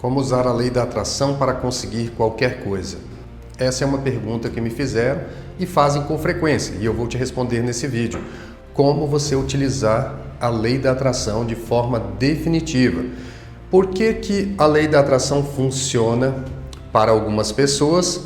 Como usar a lei da atração para conseguir qualquer coisa? Essa é uma pergunta que me fizeram e fazem com frequência, e eu vou te responder nesse vídeo. Como você utilizar a lei da atração de forma definitiva? Por que que a lei da atração funciona para algumas pessoas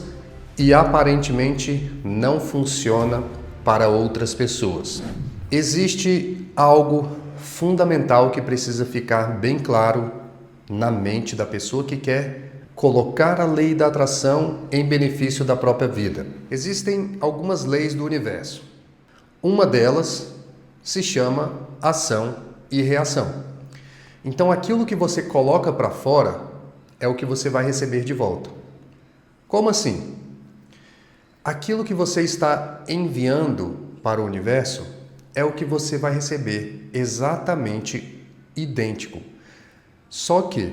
e aparentemente não funciona para outras pessoas? Existe algo fundamental que precisa ficar bem claro na mente da pessoa que quer colocar a lei da atração em benefício da própria vida. Existem algumas leis do universo. Uma delas se chama ação e reação. Então aquilo que você coloca para fora é o que você vai receber de volta. Como assim? Aquilo que você está enviando para o universo é o que você vai receber, exatamente idêntico. Só que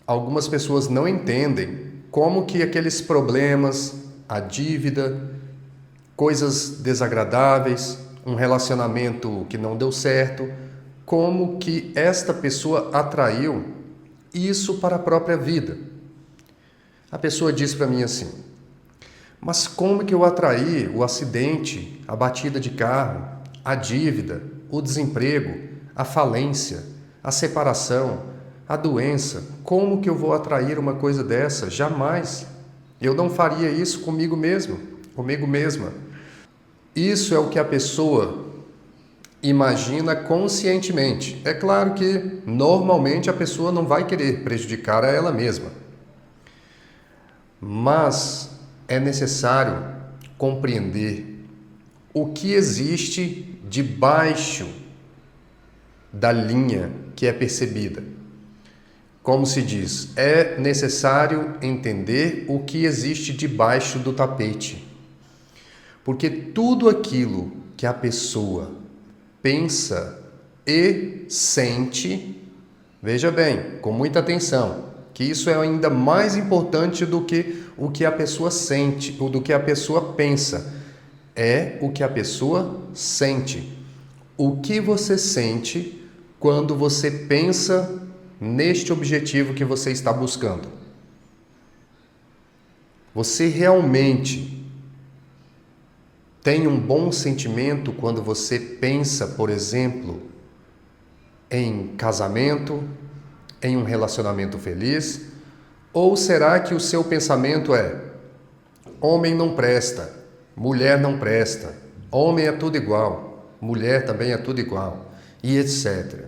algumas pessoas não entendem como que aqueles problemas, a dívida, coisas desagradáveis, um relacionamento que não deu certo, como que esta pessoa atraiu isso para a própria vida. A pessoa diz para mim assim: mas como que eu atraí o acidente, a batida de carro, a dívida, o desemprego, a falência, a separação, a doença? Como que eu vou atrair uma coisa dessa? Jamais. Eu não faria isso comigo mesmo, comigo mesma. Isso é o que a pessoa imagina conscientemente. É claro que normalmente a pessoa não vai querer prejudicar a ela mesma. Mas é necessário compreender o que existe debaixo da linha que é percebida. Como se diz, é necessário entender o que existe debaixo do tapete. Porque tudo aquilo que a pessoa pensa e sente, veja bem, com muita atenção, que isso é ainda mais importante do que o que a pessoa sente, ou do que a pessoa pensa. É o que a pessoa sente. O que você sente quando você pensa neste objetivo que você está buscando? Você realmente tem um bom sentimento quando você pensa, por exemplo, em casamento, em um relacionamento feliz? Ou será que o seu pensamento é: homem não presta, mulher não presta, homem é tudo igual, mulher também é tudo igual, e etc.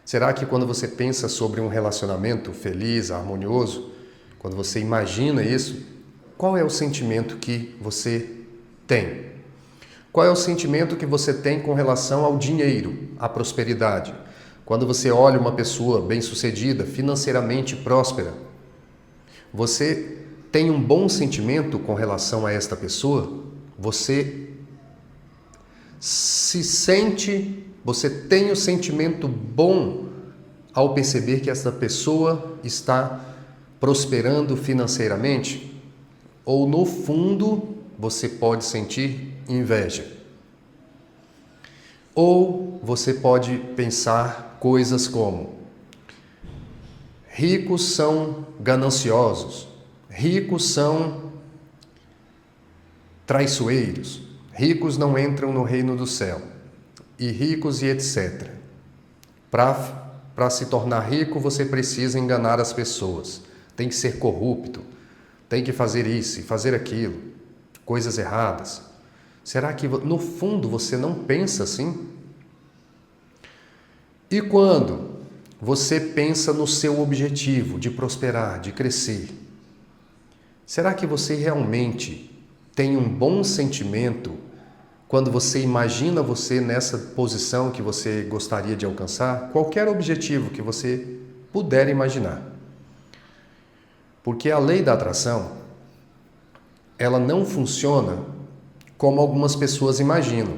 Será que quando você pensa sobre um relacionamento feliz, harmonioso, quando você imagina isso, qual é o sentimento que você tem? Qual é o sentimento que você tem com relação ao dinheiro, à prosperidade? Quando você olha uma pessoa bem-sucedida, financeiramente próspera, você tem um bom sentimento com relação a esta pessoa? Você se sente, você tem o sentimento bom ao perceber que esta pessoa está prosperando financeiramente? Ou no fundo você pode sentir inveja? Ou você pode pensar coisas como: ricos são gananciosos, ricos são traiçoeiros, ricos não entram no reino do céu, e ricos e etc. Para se tornar rico, você precisa enganar as pessoas, tem que ser corrupto, tem que fazer isso e fazer aquilo, coisas erradas. Será que no fundo você não pensa assim? E quando você pensa no seu objetivo de prosperar, de crescer, será que você realmente tem um bom sentimento quando você imagina você nessa posição que você gostaria de alcançar? Qualquer objetivo que você puder imaginar. Porque a lei da atração, ela não funciona como algumas pessoas imaginam.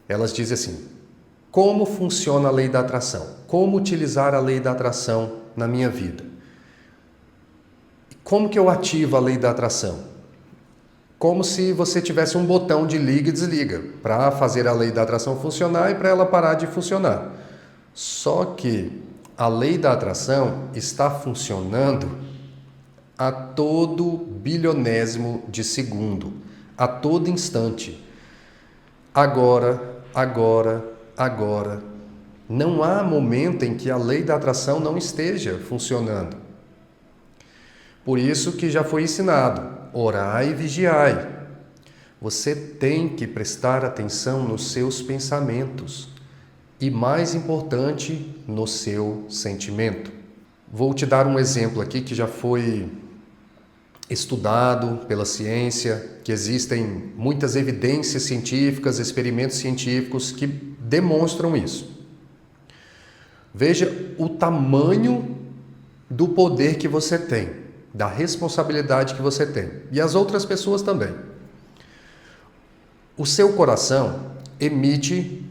Elas dizem assim: como funciona a lei da atração? Como utilizar a lei da atração na minha vida? Como que eu ativo a lei da atração? Como se você tivesse um botão de liga e desliga para fazer a lei da atração funcionar e para ela parar de funcionar. Só que a lei da atração está funcionando a todo bilionésimo de segundo, a todo instante. Agora. Não há momento em que a lei da atração não esteja funcionando. Por isso que já foi ensinado, orai e vigiai. Você tem que prestar atenção nos seus pensamentos e, mais importante, no seu sentimento. Vou te dar um exemplo aqui que já foi estudado pela ciência, que existem muitas evidências científicas, experimentos científicos que demonstram isso. Veja o tamanho do poder que você tem, da responsabilidade que você tem, e as outras pessoas também. O seu coração emite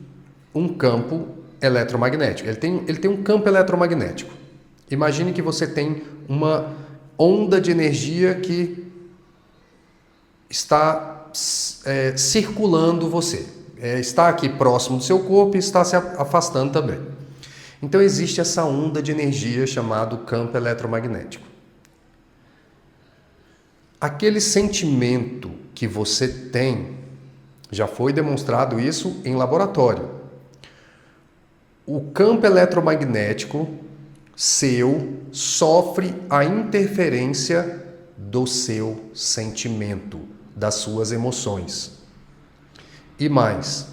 um campo eletromagnético. Ele tem um campo eletromagnético. Imagine que você tem uma onda de energia que está circulando você. Está aqui próximo do seu corpo e está se afastando também. Então existe essa onda de energia chamada campo eletromagnético. Aquele sentimento que você tem, já foi demonstrado isso em laboratório. O campo eletromagnético seu sofre a interferência do seu sentimento, das suas emoções. E mais,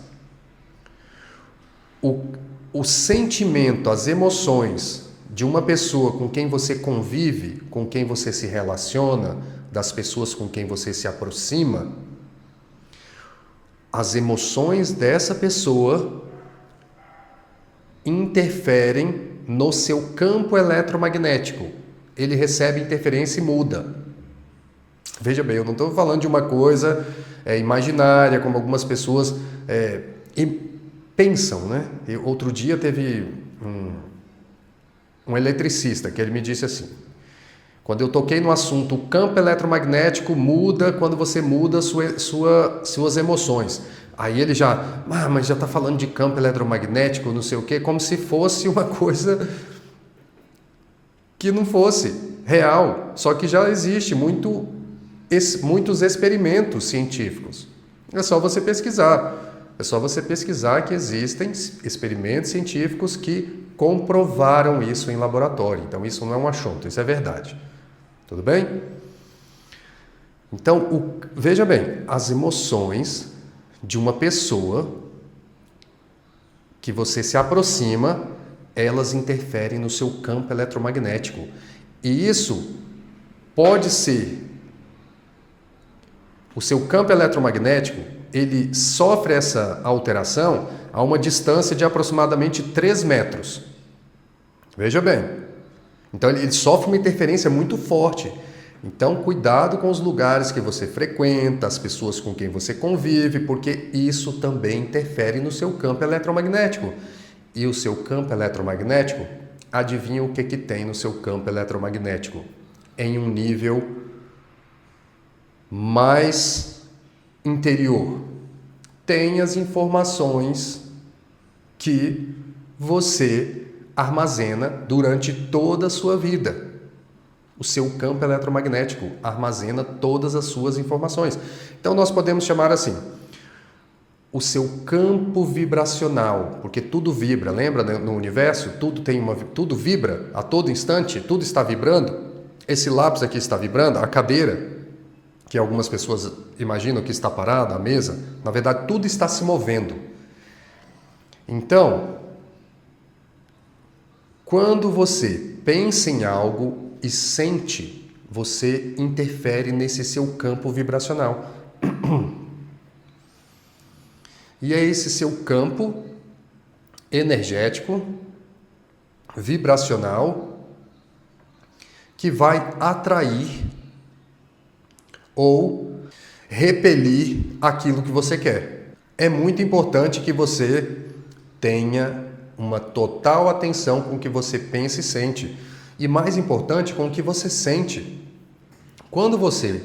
o sentimento, as emoções de uma pessoa com quem você convive, com quem você se relaciona, das pessoas com quem você se aproxima, as emoções dessa pessoa interferem no seu campo eletromagnético. Ele recebe interferência e muda. Veja bem, eu não estou falando de uma coisa imaginária, como algumas pessoas pensam, né? Outro dia teve um eletricista que ele me disse assim: quando eu toquei no assunto, o campo eletromagnético muda quando você muda suas emoções. Aí ele mas já está falando de campo eletromagnético, não sei o quê, como se fosse uma coisa que não fosse real. Só que já existe muitos experimentos científicos. É só você pesquisar. É só você pesquisar que existem experimentos científicos que comprovaram isso em laboratório. Então isso não é um achonto, isso é verdade. Tudo bem? Então, veja bem, as emoções de uma pessoa que você se aproxima, elas interferem no seu campo eletromagnético. E isso pode ser... O seu campo eletromagnético, ele sofre essa alteração a uma distância de aproximadamente 3 metros. Veja bem. Então, ele sofre uma interferência muito forte. Então, cuidado com os lugares que você frequenta, as pessoas com quem você convive, porque isso também interfere no seu campo eletromagnético. E o seu campo eletromagnético, adivinha o que tem no seu campo eletromagnético? Em um nível mais interior. Tem as informações que você armazena durante toda a sua vida. O seu campo eletromagnético armazena todas as suas informações. Então nós podemos chamar assim, o seu campo vibracional, porque tudo vibra, lembra no universo? Tudo vibra a todo instante, tudo está vibrando. Esse lápis aqui está vibrando, a cadeira, que algumas pessoas imaginam que está parada, a mesa, na verdade tudo está se movendo. Então, quando você pensa em algo e sente, você interfere nesse seu campo vibracional. E é esse seu campo energético, vibracional, que vai atrair ou repelir aquilo que você quer. É muito importante que você tenha uma total atenção com o que você pensa e sente. E mais importante, com o que você sente. Quando você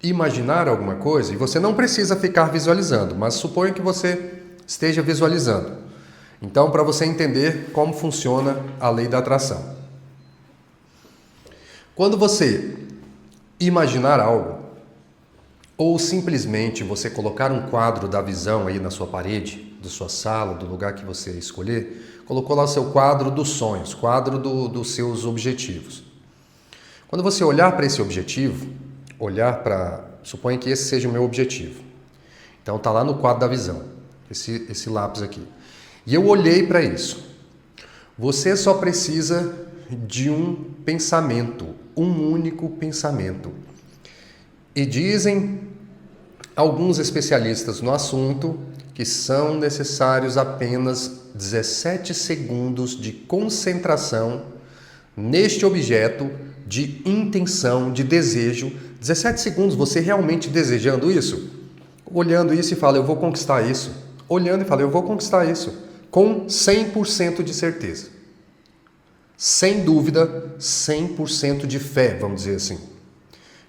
imaginar alguma coisa, e você não precisa ficar visualizando, mas suponha que você esteja visualizando. Então, para você entender como funciona a lei da atração. Quando você imaginar algo, ou simplesmente você colocar um quadro da visão aí na sua parede, da sua sala, do lugar que você escolher, colocou lá o seu quadro dos sonhos, quadro dos seus objetivos. Quando você olhar para esse objetivo, suponha que esse seja o meu objetivo. Então está lá no quadro da visão, esse lápis aqui. E eu olhei para isso. Você só precisa de um pensamento, um único pensamento. E dizem alguns especialistas no assunto que são necessários apenas 17 segundos de concentração neste objeto, de intenção, de desejo. 17 segundos, você realmente desejando isso? Olhando isso e fala, eu vou conquistar isso. Olhando e fala, eu vou conquistar isso. Com 100% de certeza. Sem dúvida, 100% de fé, vamos dizer assim.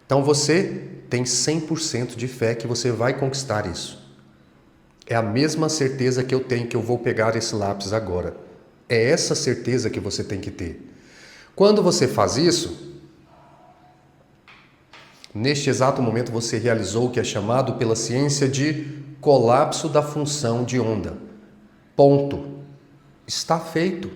Então você tem 100% de fé que você vai conquistar isso. É a mesma certeza que eu tenho que eu vou pegar esse lápis agora. É essa certeza que você tem que ter. Quando você faz isso, neste exato momento você realizou o que é chamado pela ciência de colapso da função de onda. Ponto. Está feito.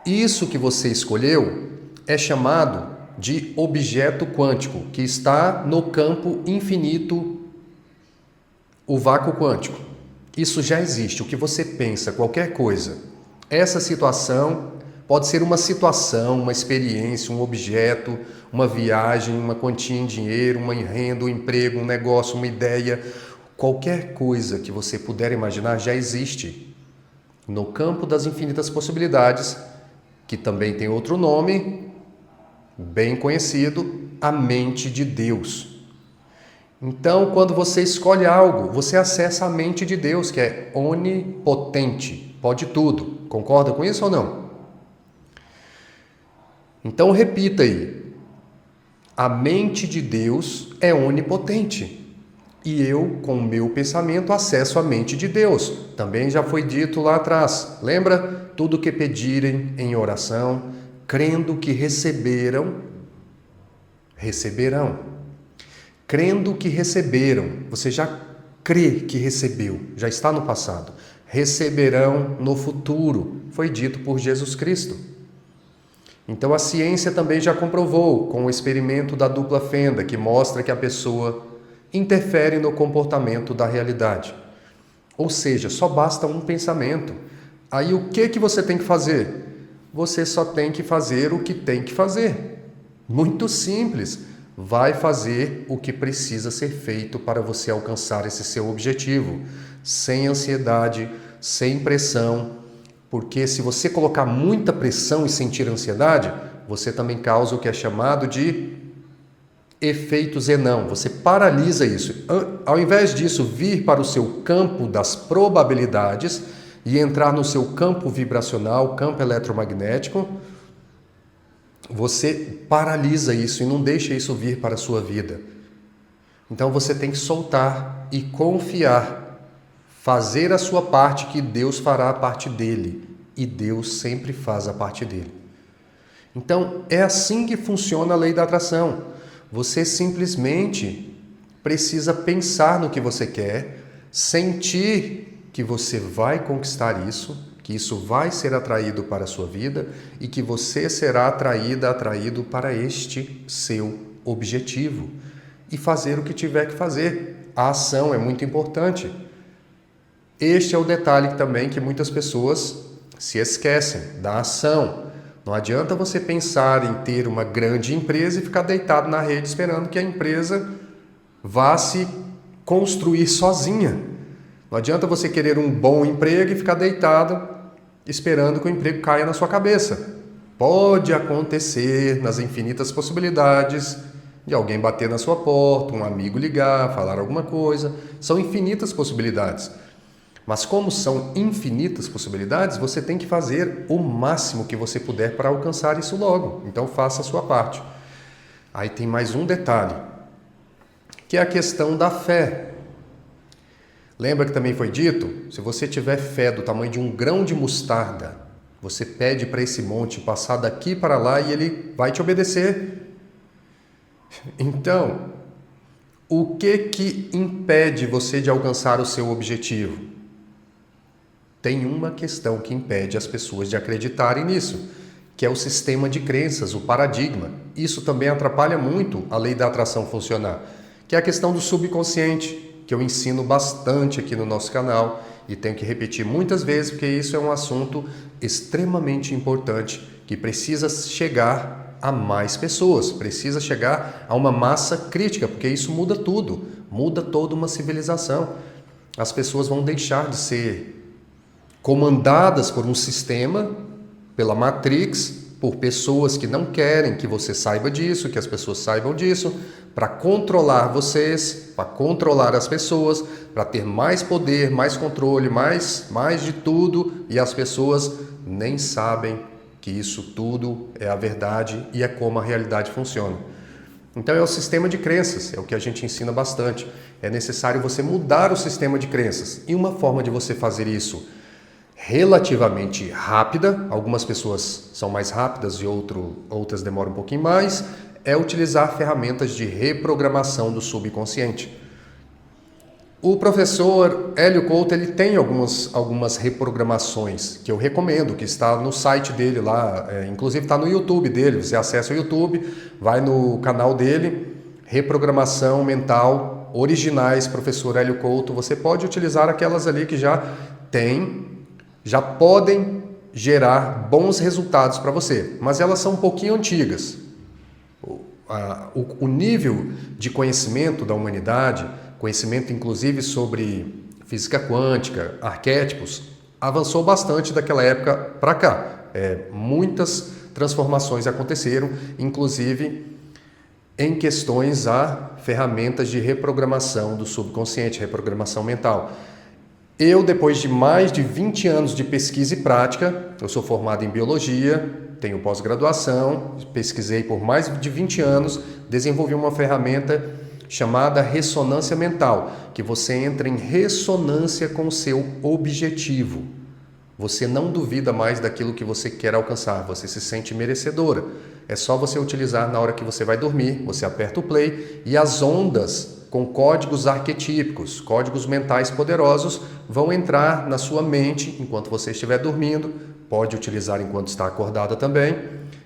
Isso que você escolheu é chamado de objeto quântico, que está no campo infinito, o vácuo quântico. Isso já existe. O que você pensa, qualquer coisa. Essa situação pode ser uma situação, uma experiência, um objeto, uma viagem, uma quantia em dinheiro, uma renda, um emprego, um negócio, uma ideia. Qualquer coisa que você puder imaginar já existe no campo das infinitas possibilidades, que também tem outro nome, bem conhecido, a mente de Deus. Então, quando você escolhe algo, você acessa a mente de Deus, que é onipotente, pode tudo. Concorda com isso ou não? Então, repita aí. A mente de Deus é onipotente. E eu, com o meu pensamento, acesso a mente de Deus. Também já foi dito lá atrás. Lembra? Tudo que pedirem em oração, crendo que receberam, receberão. Crendo que receberam. Você já crê que recebeu. Já está no passado. Receberão no futuro. Foi dito por Jesus Cristo. Então a ciência também já comprovou com o experimento da dupla fenda, que mostra que a pessoa interfere no comportamento da realidade. Ou seja, só basta um pensamento. Aí o que você tem que fazer? Você só tem que fazer o que tem que fazer. Muito simples. Vai fazer o que precisa ser feito para você alcançar esse seu objetivo. Sem ansiedade, sem pressão. Porque se você colocar muita pressão e sentir ansiedade, você também causa o que é chamado de efeito Zenão. Você paralisa isso. Ao invés disso vir para o seu campo das probabilidades e entrar no seu campo vibracional, campo eletromagnético, você paralisa isso e não deixa isso vir para a sua vida. Então você tem que soltar e confiar, fazer a sua parte, que Deus fará a parte dele, e Deus sempre faz a parte dele. Então é assim que funciona a lei da atração. Você simplesmente precisa pensar no que você quer, sentir que você vai conquistar isso, que isso vai ser atraído para a sua vida e que você será atraído para este seu objetivo. E fazer o que tiver que fazer. A ação é muito importante. Este é o detalhe também que muitas pessoas se esquecem, da ação. Não adianta você pensar em ter uma grande empresa e ficar deitado na rede esperando que a empresa vá se construir sozinha. Não adianta você querer um bom emprego e ficar deitado esperando que o emprego caia na sua cabeça. Pode acontecer nas infinitas possibilidades de alguém bater na sua porta, um amigo ligar, falar alguma coisa. São infinitas possibilidades. Mas como são infinitas possibilidades, você tem que fazer o máximo que você puder para alcançar isso logo. Então faça a sua parte. Aí tem mais um detalhe, que é a questão da fé. Lembra que também foi dito? Se você tiver fé do tamanho de um grão de mostarda, você pede para esse monte passar daqui para lá e ele vai te obedecer. Então, o que impede você de alcançar o seu objetivo? Tem uma questão que impede as pessoas de acreditarem nisso, que é o sistema de crenças, o paradigma. Isso também atrapalha muito a lei da atração funcionar, que é a questão do subconsciente, que eu ensino bastante aqui no nosso canal e tenho que repetir muitas vezes, porque isso é um assunto extremamente importante, que precisa chegar a mais pessoas, precisa chegar a uma massa crítica, porque isso muda tudo, muda toda uma civilização. As pessoas vão deixar de ser comandadas por um sistema, pela Matrix, por pessoas que não querem que você saiba disso, que as pessoas saibam disso, para controlar vocês, para controlar as pessoas, para ter mais poder, mais controle, mais de tudo, e as pessoas nem sabem que isso tudo é a verdade e é como a realidade funciona. Então é o sistema de crenças, é o que a gente ensina bastante. É necessário você mudar o sistema de crenças. E uma forma de você fazer isso relativamente rápida, algumas pessoas são mais rápidas e outras demoram um pouquinho mais, é utilizar ferramentas de reprogramação do subconsciente. O professor Hélio Couto, ele tem algumas reprogramações que eu recomendo, que está no site dele lá, inclusive está no YouTube dele, você acessa o YouTube, vai no canal dele, Reprogramação Mental Originais, professor Hélio Couto, você pode utilizar aquelas ali que já podem gerar bons resultados para você, mas elas são um pouquinho antigas. O nível de conhecimento da humanidade, conhecimento inclusive sobre física quântica, arquétipos, avançou bastante daquela época para cá. Muitas transformações aconteceram, inclusive em questões a ferramentas de reprogramação do subconsciente, reprogramação mental. Eu, depois de mais de 20 anos de pesquisa e prática, eu sou formado em biologia, tenho pós-graduação, pesquisei por mais de 20 anos, desenvolvi uma ferramenta chamada ressonância mental, que você entra em ressonância com o seu objetivo. Você não duvida mais daquilo que você quer alcançar, você se sente merecedora. É só você utilizar na hora que você vai dormir, você aperta o play e as ondas com códigos arquetípicos, códigos mentais poderosos, vão entrar na sua mente enquanto você estiver dormindo, pode utilizar enquanto está acordada também.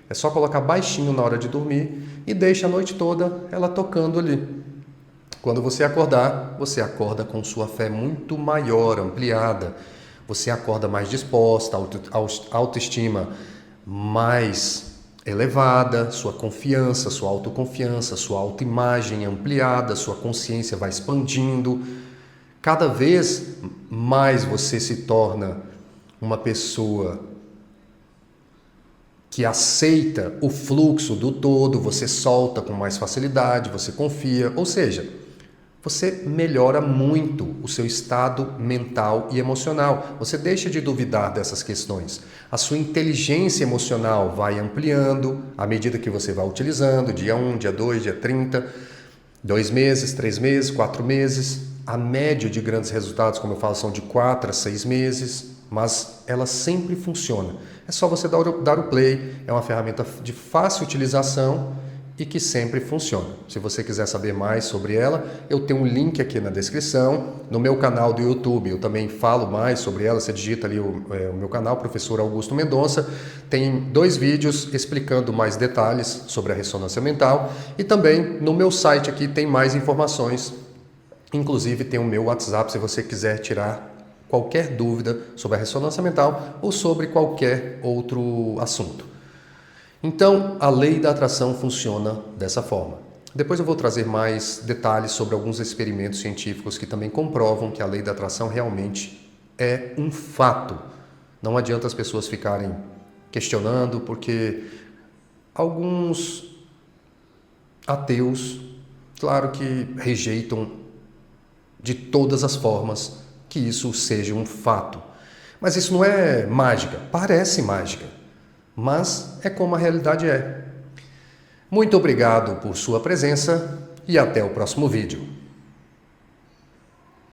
É só colocar baixinho na hora de dormir e deixa a noite toda ela tocando ali. Quando você acordar, você acorda com sua fé muito maior, ampliada. Você acorda mais disposta, autoestima mais elevada, sua confiança, sua autoconfiança, sua autoimagem ampliada, sua consciência vai expandindo. Cada vez mais você se torna uma pessoa que aceita o fluxo do todo, você solta com mais facilidade, você confia, ou seja, você melhora muito o seu estado mental e emocional. Você deixa de duvidar dessas questões. A sua inteligência emocional vai ampliando à medida que você vai utilizando, dia 1, dia 2, dia 30, 2 meses, 3 meses, 4 meses. A média de grandes resultados, como eu falo, são de 4 a 6 meses, mas ela sempre funciona. É só você dar o play, é uma ferramenta de fácil utilização e que sempre funciona. Se você quiser saber mais sobre ela, eu tenho um link aqui na descrição. No meu canal do YouTube eu também falo mais sobre ela. Você digita ali o meu canal, Professor Augusto Mendonça. Tem 2 vídeos explicando mais detalhes sobre a ressonância mental. E também no meu site aqui tem mais informações. Inclusive tem o meu WhatsApp se você quiser tirar qualquer dúvida sobre a ressonância mental ou sobre qualquer outro assunto. Então, a lei da atração funciona dessa forma. Depois eu vou trazer mais detalhes sobre alguns experimentos científicos que também comprovam que a lei da atração realmente é um fato. Não adianta as pessoas ficarem questionando, porque alguns ateus, claro que rejeitam de todas as formas que isso seja um fato. Mas isso não é mágica, parece mágica. Mas é como a realidade é. Muito obrigado por sua presença e até o próximo vídeo.